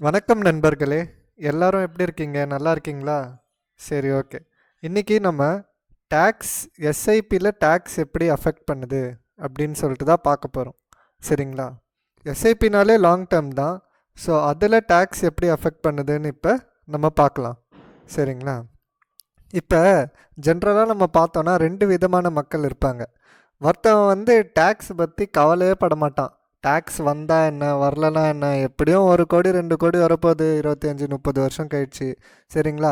வணக்கம் நண்பர்களே. எல்லாரும் எப்படி இருக்கீங்க? நல்லா இருக்கீங்களா? சரி, ஓகே. இன்னைக்கு நம்ம டேக்ஸ் எஸ்ஐபியில் டேக்ஸ் எப்படி அஃபெக்ட் பண்ணுது அப்படின்னு சொல்லிட்டு தான் பார்க்க போகிறோம். சரிங்களா? எஸ்ஐபினாலே லாங் டேர்ம் தான். ஸோ அதில் டேக்ஸ் எப்படி அஃபெக்ட் பண்ணுதுன்னு இப்போ நம்ம பார்க்கலாம். சரிங்களா? இப்போ ஜென்ரலாக நம்ம பார்த்தோன்னா ரெண்டு விதமான மக்கள் இருப்பாங்க. ஒருத்தவன் வந்து டேக்ஸ் பற்றி கவலையே பட மாட்டான். டேக்ஸ் வந்தால் என்ன, வரலனா என்ன, எப்படியும் 1 கோடி 2 கோடி வரப்போகுது 25-30 வருஷம் கழிச்சு. சரிங்களா?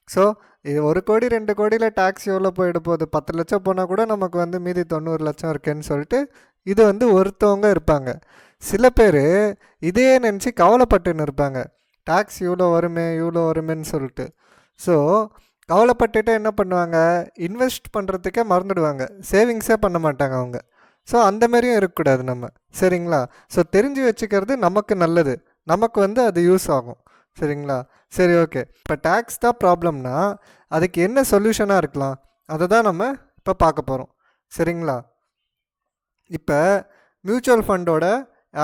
ஸோ இது 1 கோடி 2 கோடியில் டேக்ஸ் எவ்வளோ போயிட போகுது? 10 லட்சம் போனால் கூட நமக்கு வந்து மீதி 90 லட்சம் இருக்குன்னு சொல்லிட்டு இது வந்து ஒருத்தவங்க இருப்பாங்க. சில பேர் இதையே நினச்சி கவலைப்பட்டுன்னு இருப்பாங்க. டேக்ஸ் இவ்வளோ வருமே இவ்வளோ வருமேன்னு சொல்லிட்டு. ஸோ கவலைப்பட்டுட்டு என்ன பண்ணுவாங்க, இன்வெஸ்ட் பண்ணுறதுக்கே மறந்துடுவாங்க, சேவிங்ஸே பண்ண மாட்டாங்க அவங்க. ஸோ அந்த மாதிரியும் இருக்கக்கூடாது நம்ம. சரிங்களா? ஸோ தெரிஞ்சு வச்சுக்கிறது நமக்கு நல்லது, நமக்கு வந்து அது யூஸ் ஆகும். சரிங்களா? சரி, ஓகே. இப்போ டேக்ஸ் தான் ப்ராப்ளம்னா அதுக்கு என்ன சொல்யூஷனாக இருக்கலாம், அதை தான் நம்ம இப்போ பார்க்க போகிறோம். சரிங்களா? இப்போ மியூச்சுவல் ஃபண்டோட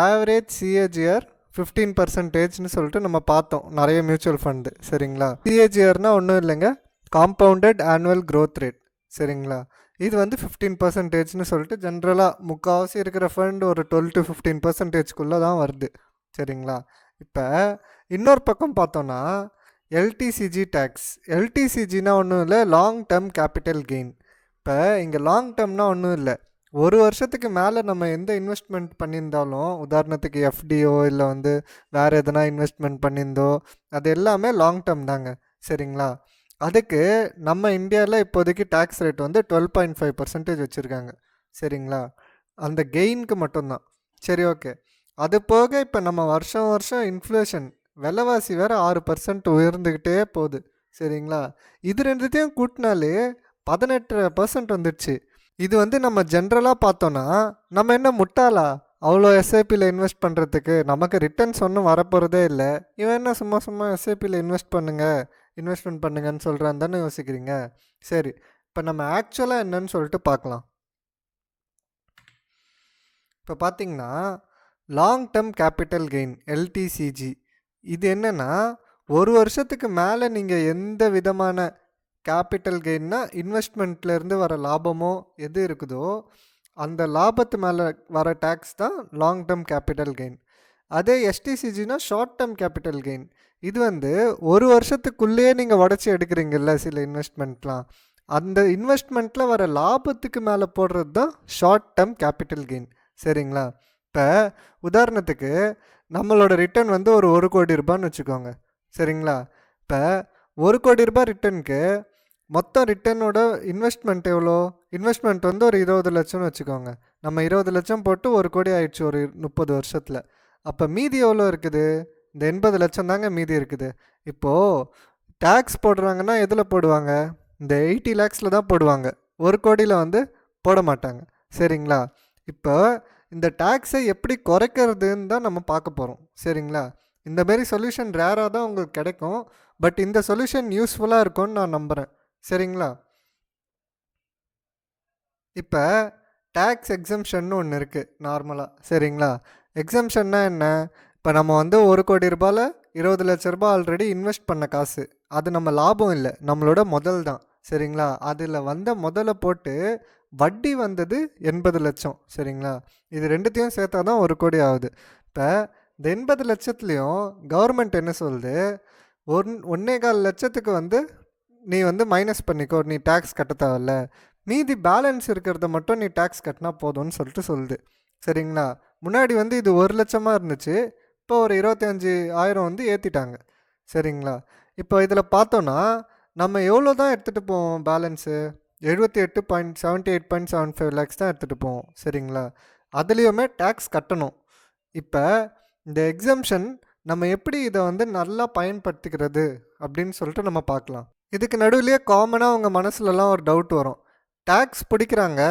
ஆவரேஜ் சிஏஜிஆர் 15%ன்னு சொல்லிட்டு நம்ம பார்த்தோம் நிறைய மியூச்சுவல் ஃபண்டு. சரிங்களா? சிஏஜிஆர்னால் ஒன்றும் இல்லைங்க, காம்பவுண்டட் ஆனுவல் க்ரோத் ரேட். சரிங்களா? இது வந்து 15%ன்னு சொல்லிட்டு ஜென்ரலாக முக்கால்வாசி இருக்கிற ஃபண்ட் ஒரு 12-15%க்குள்ளே தான் வருது. சரிங்களா? இப்போ இன்னொரு பக்கம் பார்த்தோன்னா எல்டிசிஜி டேக்ஸ். எல்டிசிஜினா ஒன்றும் இல்லை, லாங் டேர்ம் கேபிட்டல் கெயின். இப்போ இங்கே லாங் டேர்ம்னா ஒன்றும் இல்லை, 1 வருஷத்துக்கு மேலே நம்ம எந்த இன்வெஸ்ட்மெண்ட் பண்ணியிருந்தாலும், உதாரணத்துக்கு எஃப்டிஓ இல்லை வந்து வேறு எதனா இன்வெஸ்ட்மெண்ட் பண்ணியிருந்தோ, அது எல்லாமே லாங் டேர்ம் தாங்க. சரிங்களா? அதுக்கு நம்ம இந்தியாவில் இப்போதைக்கு டேக்ஸ் ரேட் வந்து 12.5% வச்சுருக்காங்க. சரிங்களா? அந்த கெயினுக்கு மட்டும்தான். சரி, ஓகே. அது போக இப்போ நம்ம வருஷம் வருஷம் இன்ஃப்ளேஷன் விலைவாசி வேறு 6% உயர்ந்துக்கிட்டே போகுது. சரிங்களா? இது ரெண்டுத்தையும் கூட்டினாலே 18% வந்துடுச்சு. இது வந்து நம்ம ஜென்ரலாக பார்த்தோன்னா நம்ம என்ன முட்டாளா அவ்வளோ எஸ்ஐபியில் இன்வெஸ்ட் பண்ணுறதுக்கு? நமக்கு ரிட்டர்ன்ஸ் ஒன்றும் வரப்போகிறதே இல்லை, இவன் என்ன சும்மா சும்மா எஸ்ஐபியில் இன்வெஸ்ட்மெண்ட் பண்ணுங்கன்னு சொல்கிறான்னு தானே யோசிக்கிறீங்க. சரி, இப்போ நம்ம ஆக்சுவலாக என்னன்னு சொல்லிட்டு பார்க்கலாம். இப்போ பார்த்தீங்கன்னா long term capital gain LTCG இது என்னென்னா, 1 வருஷத்துக்கு மேலே நீங்கள் எந்த விதமான கேபிட்டல் கெயின்னா இன்வெஸ்ட்மெண்ட்லேருந்து வர லாபமோ எது இருக்குதோ அந்த லாபத்து மேலே வர டேக்ஸ் தான் லாங் டேர்ம் கேபிட்டல் கெயின். அதே எஸ்டிசிஜினா ஷார்ட் டேர்ம் கேபிட்டல் கெயின். இது வந்து 1 வருஷத்துக்குள்ளேயே நீங்கள் உடச்சி எடுக்கிறீங்கல்ல சில இன்வெஸ்ட்மெண்ட்லாம், அந்த இன்வெஸ்ட்மெண்ட்டில் வர லாபத்துக்கு மேலே போடுறது தான் ஷார்ட் டேர்ம் கேபிட்டல் கெயின். சரிங்களா? இப்போ உதாரணத்துக்கு நம்மளோட ரிட்டர்ன் வந்து ஒரு 1 கோடி ரூபான்னு வச்சுக்கோங்க. சரிங்களா? இப்போ 1 கோடி ரூபாய் ரிட்டர்னுக்கு மொத்தம் ரிட்டர்னோட இன்வெஸ்ட்மெண்ட் எவ்வளோ? இன்வெஸ்ட்மெண்ட் வந்து ஒரு 20 லட்சம்னு வச்சுக்கோங்க. நம்ம 20 லட்சம் போட்டு 1 கோடி ஆயிடுச்சு ஒரு 30 வருஷத்தில். அப்போ மீதி எவ்வளோ இருக்குது? இந்த 80 லட்சம் தாங்க மீதி இருக்குது. இப்போது டேக்ஸ் போடுறாங்கன்னா எதில் போடுவாங்க? இந்த 80 லேக்ஸில் தான் போடுவாங்க, 1 கோடியில் வந்து போட மாட்டாங்க. சரிங்களா? இப்போ இந்த டேக்ஸை எப்படி குறைக்கிறதுன்னு தான் நம்ம பார்க்க போகிறோம். சரிங்களா? இந்தமாரி சொல்யூஷன் ரேராக தான் உங்களுக்கு கிடைக்கும், பட் இந்த சொல்யூஷன் யூஸ்ஃபுல்லாக இருக்கும்னு நான் நம்புகிறேன். சரிங்களா? இப்போ டேக்ஸ் எக்ஸம்ஷன்னு ஒன்று இருக்குது நார்மலாக. சரிங்களா? எக்ஸம்ஷன்னா என்ன? இப்போ நம்ம வந்து 1 கோடி ரூபாயில் 20 லட்ச ரூபாய் ஆல்ரெடி இன்வெஸ்ட் பண்ண காசு, அது நம்ம லாபம் இல்லை, நம்மளோட முதல் தான். சரிங்களா? அதில் வந்த முதல்ல போட்டு வட்டி வந்தது 80 லட்சம். சரிங்களா? இது ரெண்டுத்தையும் சேர்த்தா தான் 1 கோடி ஆகுது. இப்போ இந்த 80 லட்சத்துலேயும் கவர்மெண்ட் என்ன சொல்லுது, 1.25 லட்சத்துக்கு வந்து நீ வந்து மைனஸ் பண்ணிக்கோ, நீ டேக்ஸ் கட்ட தேவையில்ல, மீதி பேலன்ஸ் இருக்கிறத மட்டும் நீ டேக்ஸ் கட்டினா போதும்னு சொல்லிட்டு சொல்லுது. சரிங்களா? முன்னாடி வந்து இது 1 லட்சமாக இருந்துச்சு, இப்போ ஒரு 25,000 வந்து ஏற்றிட்டாங்க. சரிங்களா? இப்போ இதில் பார்த்தோன்னா நம்ம எவ்வளோ தான் எடுத்துகிட்டு போவோம் பேலன்ஸு? 78.75 லேக்ஸ் தான் எடுத்துகிட்டு போவோம். சரிங்களா? அதுலேயுமே டேக்ஸ் கட்டணும். இப்போ இந்த எக்ஸம்ஷன் நம்ம எப்படி இதை வந்து நல்லா பயன்படுத்திக்கிறது அப்படின்னு சொல்லிட்டு நம்ம பார்க்கலாம். இதுக்கு நடுவுலையே காமனாக உங்கள் மனசுலலாம் ஒரு டவுட் வரும், டேக்ஸ் பிடிக்கிறாங்க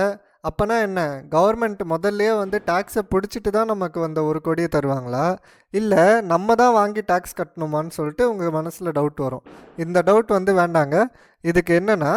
அப்போனா என்ன, கவர்மெண்ட் முதல்லையே வந்து டேக்ஸை பிடிச்சிட்டு தான் நமக்கு வந்த 1 கோடியை தருவாங்களா, இல்லை நம்ம தான் வாங்கி டேக்ஸ் கட்டணுமான்னு சொல்லிட்டு உங்கள் மனசில் டவுட் வரும். இந்த டவுட் வந்து வேண்டாங்க. இதுக்கு என்னென்னா,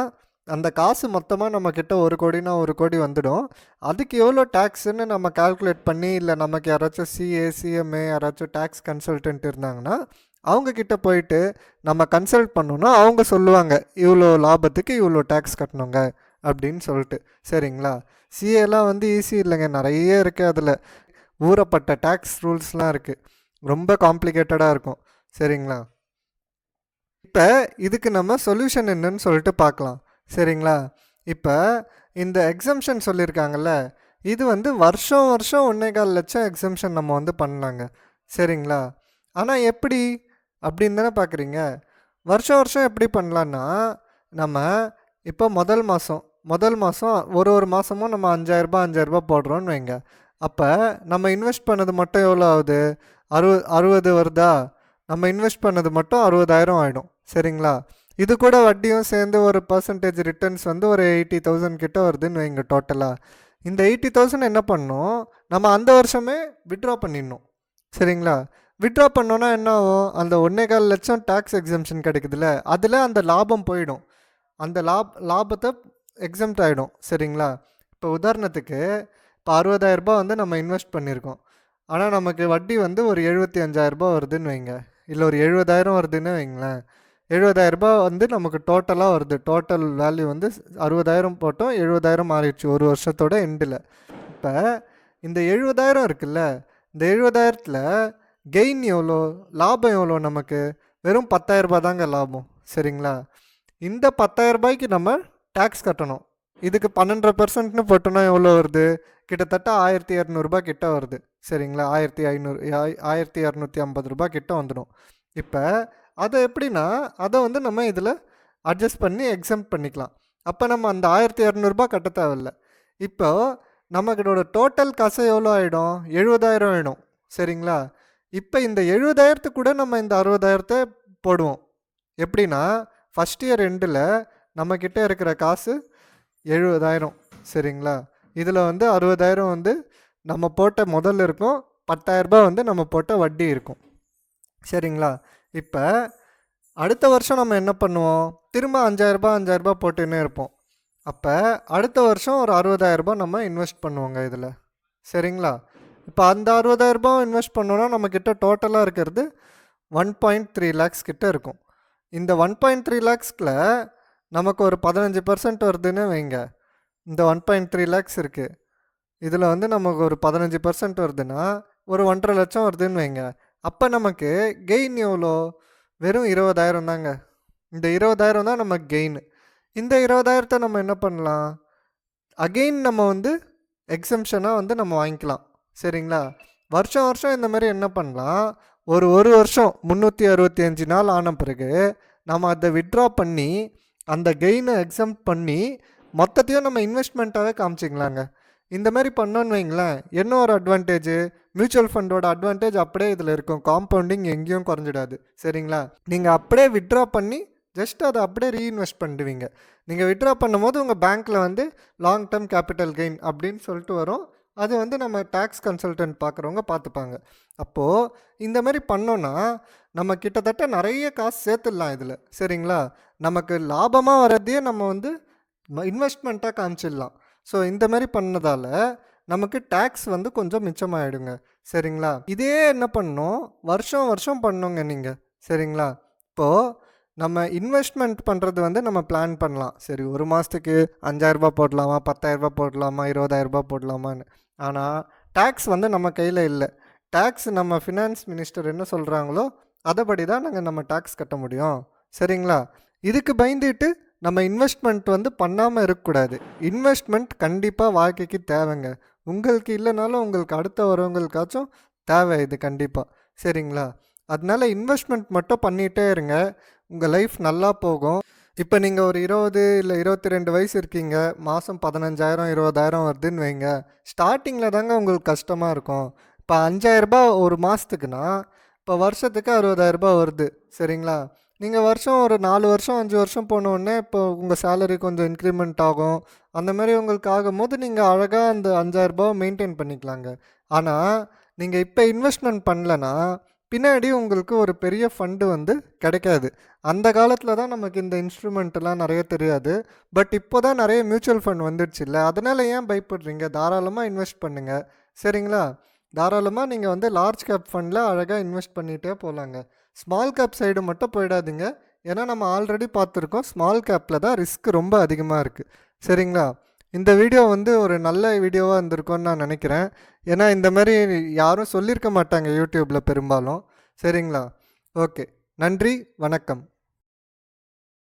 அந்த காசு மொத்தமாக நம்மக்கிட்ட 1 கோடினா 1 கோடி வந்துடும். அதுக்கு எவ்வளோ டேக்ஸுன்னு நம்ம கால்குலேட் பண்ணி, இல்லை நமக்கு யாராச்சும் சிஏ சிஎம்ஏ யாராச்சும் டேக்ஸ் கன்சல்டன்ட் இருந்தாங்கன்னா அவங்கக்கிட்ட போயிட்டு நம்ம கன்சல்ட் பண்ணோன்னா அவங்க சொல்லுவாங்க இவ்வளோ லாபத்துக்கு இவ்வளோ டேக்ஸ் கட்டணுங்க அப்படின்னு சொல்லிட்டு. சரிங்களா? சிஏலாம் வந்து ஈஸி இல்லைங்க, நிறைய இருக்குது. அதில் ஊறப்பட்ட டேக்ஸ் ரூல்ஸ்லாம் இருக்குது, ரொம்ப காம்ப்ளிகேட்டடாக இருக்கும். சரிங்களா? இப்போ இதுக்கு நம்ம சொல்யூஷன் என்னன்னு சொல்லிட்டு பார்க்கலாம். சரிங்களா? இப்போ இந்த எக்ஸம்ஷன் சொல்லியிருக்காங்கல்ல, இது வந்து வருஷம் வருஷம் 1.25 லட்சம் எக்ஸம்ஷன் நம்ம வந்து பண்ணலாங்க. சரிங்களா? ஆனால் எப்படி அப்படின்னு தானே பார்க்குறீங்க. வருஷம் வருஷம் எப்படி பண்ணலான்னா, நம்ம இப்போ முதல் மாதம் ஒரு மாதமும் நம்ம 5,000 போடுறோன்னு வைங்க. அப்போ நம்ம இன்வெஸ்ட் பண்ணது மட்டும் எவ்வளோ ஆகுது? 60 வருதா? நம்ம இன்வெஸ்ட் பண்ணது மட்டும் 60,000 ஆகிடும். சரிங்களா? இது கூட வட்டியும் சேர்ந்து ஒரு பர்சன்டேஜ் ரிட்டர்ன்ஸ் வந்து ஒரு 80,000 கிட்ட வருதுன்னு வைங்க டோட்டலாக. இந்த 80,000 என்ன பண்ணணும், நம்ம அந்த வருஷமே விட்ரா பண்ணிடணும். சரிங்களா? விட்ரா பண்ணோன்னா என்ன ஆகும், அந்த 1.25 லட்சம் டேக்ஸ் எக்ஸம்ஷன் கிடைக்குதுல்ல, அதில் அந்த லாபம் போயிடும். அந்த லாபத்தை எக்ஸம்ட் ஆகிடும். சரிங்களா? இப்போ உதாரணத்துக்கு இப்போ 60,000 வந்து நம்ம இன்வெஸ்ட் பண்ணியிருக்கோம். ஆனால் நமக்கு வட்டி வந்து ஒரு 75,000 வருதுன்னு வைங்க, இல்லை ஒரு 70,000 வருதுன்னு வைங்களேன். 70,000 வந்து நமக்கு டோட்டலாக வருது. டோட்டல் வேல்யூ வந்து 60,000 போட்டோம், 70,000 மாறிடுச்சு ஒரு வருஷத்தோட எண்டில். இப்போ இந்த 70,000 இருக்குல்ல, இந்த 70,000த்தில் கெயின் எவ்வளோ, லாபம் எவ்வளோ? நமக்கு வெறும் 10,000 தாங்க லாபம். சரிங்களா? இந்த 10,000 நம்ம டேக்ஸ் கட்டணும். இதுக்கு 12% போட்டோன்னா எவ்வளோ வருது? கிட்டத்தட்ட 1,200 கிட்ட வருது. சரிங்களா? 1,250 கிட்ட வந்துடும். இப்போ அதை எப்படின்னா, அதை வந்து நம்ம இதில் அட்ஜஸ்ட் பண்ணி எக்ஸம்ட் பண்ணிக்கலாம். அப்போ நம்ம அந்த 1,200 கட்ட தேவையில்ல. இப்போ நமக்கோட டோட்டல் காசு எவ்வளோ ஆகிடும்? 70,000 ஆகிடும். சரிங்களா? இப்போ இந்த 70,000 கூட நம்ம இந்த 60,000 போடுவோம். எப்படின்னா, ஃபஸ்ட் இயர் எண்டில் நம்மக்கிட்ட இருக்கிற காசு 70,000. சரிங்களா? இதில் வந்து 60,000 வந்து நம்ம போட்ட முதல் இருக்கும், 10,000 வந்து நம்ம போட்ட வட்டி இருக்கும். சரிங்களா? இப்போ அடுத்த வருஷம் நம்ம என்ன பண்ணுவோம், திரும்ப 5,000 போட்டுன்னே இருப்போம். அப்போ அடுத்த வருஷம் ஒரு 60,000 நம்ம இன்வெஸ்ட் பண்ணுவோங்க இதில். சரிங்களா? இப்போ அந்த 60,000 இன்வெஸ்ட் பண்ணோன்னா நம்மக்கிட்ட டோட்டலாக இருக்கிறது 1.3 lakhs கிட்ட இருக்கும். இந்த 1.3 lakhsல நமக்கு ஒரு 15% வருதுன்னு வைங்க. இந்த 1.3 lakhs இருக்குது, இதில் வந்து நமக்கு ஒரு 15% வருதுன்னா ஒரு 1.5 லட்சம் வருதுன்னு வைங்க. அப்போ நமக்கு கெயின் எவ்வளோ? வெறும் 20,000 தாங்க. இந்த 20,000 தான் நமக்கு கெயின். இந்த 20,000 நம்ம என்ன பண்ணலாம், அகெயின் நம்ம வந்து எக்ஸம்ஷனாக வந்து நம்ம வாங்கிக்கலாம். சரிங்களா? வருஷம் வருஷம் இந்த மாதிரி என்ன பண்ணலாம், ஒரு வருஷம் 365 நாள் ஆன பிறகு நம்ம அதை விட்ரா பண்ணி அந்த கெயினை எக்ஸம்ட் பண்ணி மொத்தத்தையும் நம்ம இன்வெஸ்ட்மெண்ட்டாகவே காமிச்சிக்கலாங்க. இந்த மாதிரி பண்ணோன்னு வைங்களேன், என்ன ஒரு அட்வான்டேஜ், மியூச்சுவல் ஃபண்டோட அட்வான்டேஜ் அப்படியே இதில் இருக்கும். காம்பவுண்டிங் எங்கேயும் குறைஞ்சிடாது. சரிங்களா? நீங்கள் அப்படியே விட்ரா பண்ணி ஜஸ்ட் அதை அப்படியே ரீஇன்வெஸ்ட் பண்ணிடுவீங்க. நீங்கள் விட்ரா பண்ணும்போது உங்கள் பேங்க்கில் வந்து லாங் டேர்ம் கேபிட்டல் கெயின் அப்படின்னு சொல்லிட்டு வரும். அது வந்து நம்ம டேக்ஸ் கன்சல்டன்ட் பார்க்குறவங்க பார்த்துப்பாங்க. அப்போது இந்த மாதிரி பண்ணோன்னா நம்ம கிட்டத்தட்ட நிறைய காசு சேர்த்துடலாம் இதில். சரிங்களா? நமக்கு லாபமாக வரதையே நம்ம வந்து இன்வெஸ்ட்மெண்ட்டாக காமிச்சிடலாம். ஸோ இந்த மாதிரி பண்ணதால் நமக்கு டேக்ஸ் வந்து கொஞ்சம் மிச்சமாகிடுங்க. சரிங்களா? இதே என்ன பண்ணணும், வருஷம் வருஷம் பண்ணோங்க நீங்கள். சரிங்களா? இப்போது நம்ம இன்வெஸ்ட்மெண்ட் பண்ணுறது வந்து நம்ம பிளான் பண்ணலாம். சரி, ஒரு மாதத்துக்கு 5,000 போடலாமா, 10,000 போடலாமா, 20,000 போடலாமான்னு. ஆனால் டேக்ஸ் வந்து நம்ம கையில் இல்லை. டேக்ஸ் நம்ம ஃபினான்ஸ் மினிஸ்டர் என்ன சொல்கிறாங்களோ அதைப்படி தான் நம்ம டேக்ஸ் கட்ட முடியும். சரிங்களா? இதுக்கு பயந்துட்டு நம்ம இன்வெஸ்ட்மெண்ட் வந்து பண்ணாமல் இருக்கக்கூடாது. இன்வெஸ்ட்மெண்ட் கண்டிப்பாக வாழ்க்கைக்கு தேவைங்க. உங்களுக்கு இல்லைனாலும் உங்களுக்கு அடுத்த வரவங்களுக்காச்சும் தேவை இது கண்டிப்பாக. சரிங்களா? அதனால இன்வெஸ்ட்மெண்ட் மட்டும் பண்ணிகிட்டே இருங்க, உங்கள் லைஃப் நல்லா போகும். இப்போ நீங்கள் ஒரு 20 இல்லை 22 வயசு இருக்கீங்க, மாதம் 15,000 20,000 வருதுன்னு வைங்க. ஸ்டார்டிங்கில் தாங்க உங்களுக்கு கஷ்டமாக இருக்கும். இப்போ 5,000 ஒரு மாதத்துக்குன்னா இப்போ வருஷத்துக்கு 60,000 வருது. சரிங்களா? நீங்கள் வருஷம் ஒரு 4 வருஷம் 5 வருஷம் போனோடனே இப்போ உங்கள் சேலரி கொஞ்சம் இன்க்ரிமெண்ட் ஆகும். அந்த மாதிரி உங்களுக்கு ஆகும்போது நீங்கள் அழகாக அந்த 5,000 மெயின்டைன் பண்ணிக்கலாங்க. ஆனால் நீங்கள் இப்போ இன்வெஸ்ட்மெண்ட் பண்ணலன்னா பின்னாடி உங்களுக்கு ஒரு பெரிய ஃபண்டு வந்து கிடைக்காது. அந்த காலத்தில் தான் நமக்கு இந்த இன்ஸ்ட்ருமெண்ட்லாம் நிறைய தெரியாது. பட் இப்போ தான் நிறைய மியூச்சுவல் ஃபண்ட் வந்துடுச்சுல்ல, அதனால் ஏன் பயப்படுறீங்க? தாராளமாக இன்வெஸ்ட் பண்ணுங்கள். சரிங்களா? தாராளமாக நீங்கள் வந்து லார்ஜ் கேப் ஃபண்டில் அழகாக இன்வெஸ்ட் பண்ணிகிட்டே போகலாங்க. ஸ்மால் கேப் சைடு மட்டும் போயிடாதீங்க. ஏன்னா நம்ம ஆல்ரெடி பார்த்துருக்கோம், ஸ்மால் கேப்பில் தான் ரிஸ்க் ரொம்ப அதிகமாக இருக்குது. சரிங்களா? இந்த வீடியோ வந்து ஒரு நல்ல வீடியோவாக இருந்திருக்கும்னு நான் நினைக்கிறேன். ஏன்னா இந்த மாதிரி யாரும் சொல்லியிருக்க மாட்டாங்க யூடியூப்பில் பெரும்பாலும். சரிங்களா? ஓகே, நன்றி, வணக்கம்.